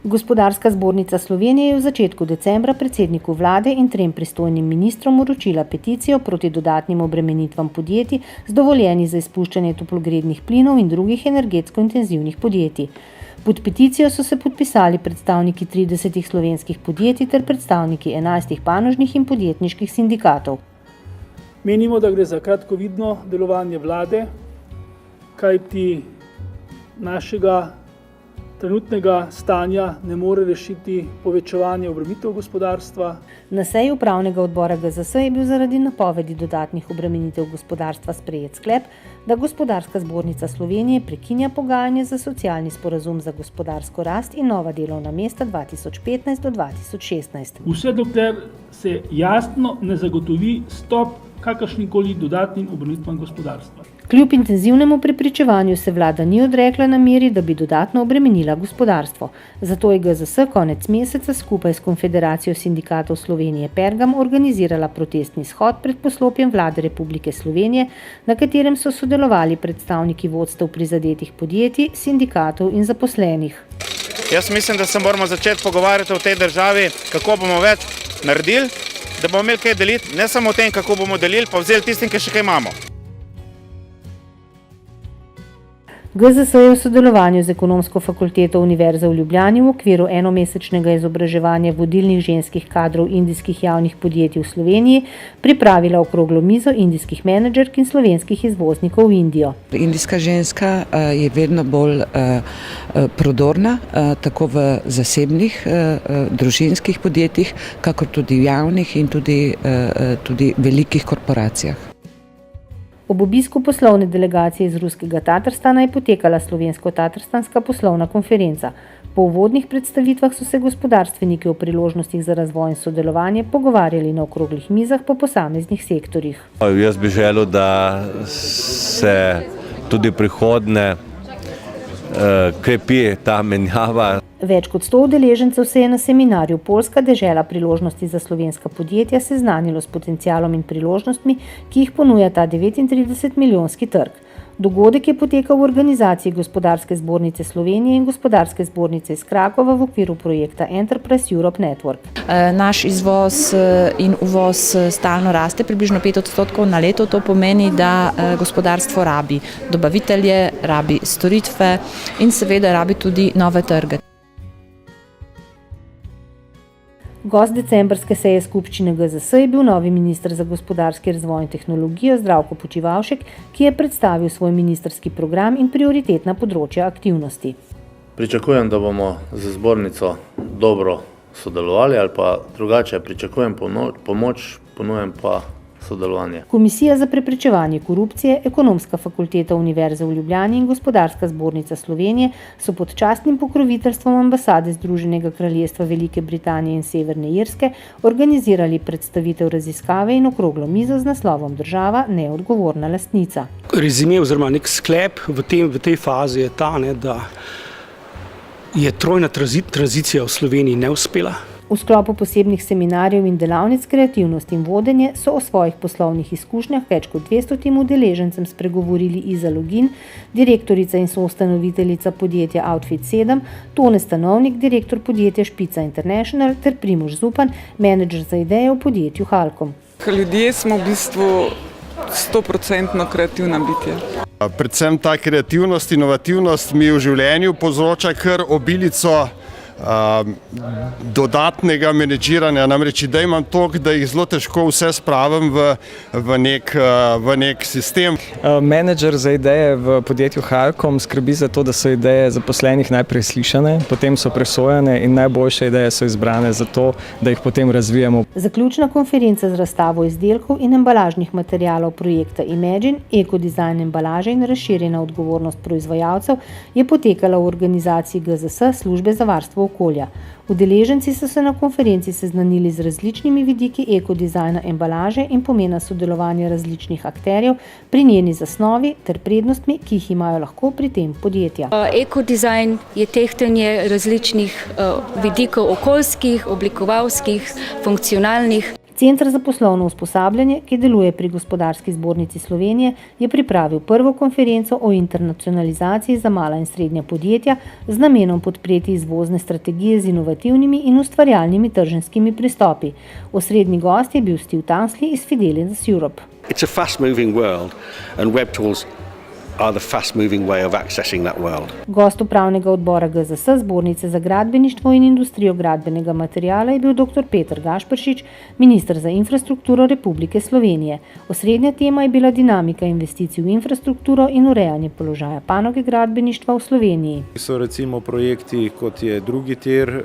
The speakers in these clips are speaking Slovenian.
Gospodarska zbornica Slovenije je v začetku decembra predsedniku vlade in 3 pristojnim ministrom vročila peticijo proti dodatnim obremenitvam podjetij z dovoljenji za izpuščanje toplogrednih plinov in drugih energetsko intenzivnih podjetij. Pod peticijo so se podpisali predstavniki 30 slovenskih podjetij ter predstavniki 11 panožnih in podjetniških sindikatov. Menimo, da gre za kratkovidno delovanje vlade, kajti našega trenutnega stanja ne more rešiti povečevanje obremenitev gospodarstva. Na seji upravnega odbora GZS je bil zaradi napovedi dodatnih obremenitev gospodarstva sprejet sklep, da Gospodarska zbornica Slovenije prekinja pogajanje za socialni sporazum za gospodarsko rast in nova delovna mesta 2015 do 2016. Vse dokler se jasno ne zagotovi stop kakršnikoli dodatnim obremenitvam gospodarstva. Kljub intenzivnemu prepričevanju se vlada ni odrekla nameri, da bi dodatno obremenila gospodarstvo. Zato je GZS konec meseca skupaj s Konfederacijo sindikatov Slovenije Pergam organizirala protestni shod pred poslopjem vlade Republike Slovenije, na katerem so sodelovali predstavniki vodstev prizadetih podjetij, sindikatov in zaposlenih. Jaz mislim, da se moramo začeti pogovarjati v tej državi, kako bomo več naredili, da bomo imeli kaj deliti, ne samo o tem, kako bomo delili, pa vzeli tistim, ki še kaj imamo. GZS je v sodelovanju z Ekonomsko fakulteto Univerze v Ljubljani v okviru enomesečnega izobraževanja vodilnih ženskih kadrov indijskih javnih podjetij v Sloveniji pripravila okroglo mizo indijskih menedžerk in slovenskih izvoznikov v Indijo. Indijska ženska je vedno bolj prodorna, tako v zasebnih družinskih podjetjih, kakor tudi v javnih in tudi velikih korporacijah. Ob obisku poslovne delegacije iz ruskega Tatarstana je potekala slovensko-tatarstanska poslovna konferenca. Po uvodnih predstavitvah so se gospodarstveniki o priložnostih za razvoj in sodelovanje pogovarjali na okroglih mizah po posameznih sektorjih. Jaz bi želel, da se tudi prihodnje krepi ta menjava. Več kot 100 udeležencev se je na seminarju Poljska dežela priložnosti za slovenska podjetja seznanilo s potencialom in priložnostmi, ki jih ponuja ta 39-milijonski trg. Dogodek je potekal v organizaciji Gospodarske zbornice Slovenije in Gospodarske zbornice iz Krakova v okviru projekta Enterprise Europe Network. Naš izvoz in uvoz stalno raste, približno 5% na leto. To pomeni, da gospodarstvo rabi dobavitelje, rabi storitve in seveda rabi tudi nove trge. Gost decembrske seje skupščine GZS je bil novi minister za gospodarski razvoj in tehnologijo Zdravko Počivalšek, ki je predstavil svoj ministrski program in prioritetna področja aktivnosti. Pričakujem, da bomo z zbornico dobro sodelovali ali pa drugače pričakujem pomoč, ponujem pa sodelovanje. Komisija za preprečevanje korupcije, Ekonomska fakulteta Univerze v Ljubljani in Gospodarska zbornica Slovenije so pod častnim pokroviteljstvom ambasade Združenega kraljestva Velike Britanije in Severne Irske organizirali predstavitev raziskave in okroglo mizo z naslovom Država neodgovorna lastnica. Rezime oziroma nek sklep v tej fazi je ta, da je trojna tranzicija v Sloveniji neuspela. V sklopu posebnih seminarjev in delavnic kreativnost in vodenje so o svojih poslovnih izkušnjah več kot 200 udeležencem spregovorili Iza Login, direktorica in soustanoviteljica podjetja Outfit 7, Tone Stanovnik, direktor podjetja Špica International ter Primož Zupan, menedžer za ideje v podjetju Halkom. Ljudje smo v bistvu 100% kreativna bitja. Predvsem ta kreativnost, inovativnost mi v življenju povzroča kar obilico dodatnega menedžiranja, namreč da imam toliko, da jih zelo težko vse spravim v nek sistem. Menedžer za ideje v podjetju Halkom skrbi za to, da so ideje zaposlenih najprej slišane, potem so presojane in najboljše ideje so izbrane za to, da jih potem razvijamo. Zaključna konferenca z razstavo izdelkov in embalažnih materialov projekta Imagine, ekodizajn embalaže in razširjena odgovornost proizvajalcev je potekala v organizaciji GZS Službe za varstvo okolja. Udeleženci so se na konferenci seznanili z različnimi vidiki ekodizajna embalaže in pomena sodelovanja različnih akterjev pri njeni zasnovi ter prednostmi, ki jih imajo lahko pri tem podjetja. Ekodizajn je tehtanje različnih vidikov okoljskih, oblikovalskih, funkcionalnih. Centr za poslovno usposabljanje, ki deluje pri Gospodarski zbornici Slovenije, je pripravil prvo konferenco o internacionalizaciji za mala in srednja podjetja z namenom podpreti izvozne strategije z inovativnimi in ustvarjalnimi trženjskimi pristopi. Osrednji gost je bil Steve Tansley iz Fidelis Europe. It's a fast-moving world and web tools are the fast-moving way of accessing that world. Gost upravnega odbora GZS, Zbornice za gradbeništvo in industrijo gradbenega materiala, je bil dr. Peter Gašperšič, minister za infrastrukturo Republike Slovenije. Osrednja tema je bila dinamika investicij v infrastrukturo in urejanje položaja panoge gradbeništva v Sloveniji. So recimo projekti, kot je drugi tir,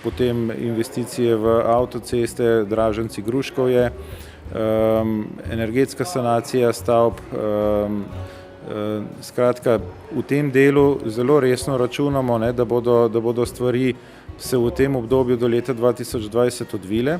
potem investicije v avtoceste Draženci-Gruškovje, energetska sanacija stavb. Skratka, v tem delu zelo resno računamo, da bodo stvari se v tem obdobju do leta 2020 odvile.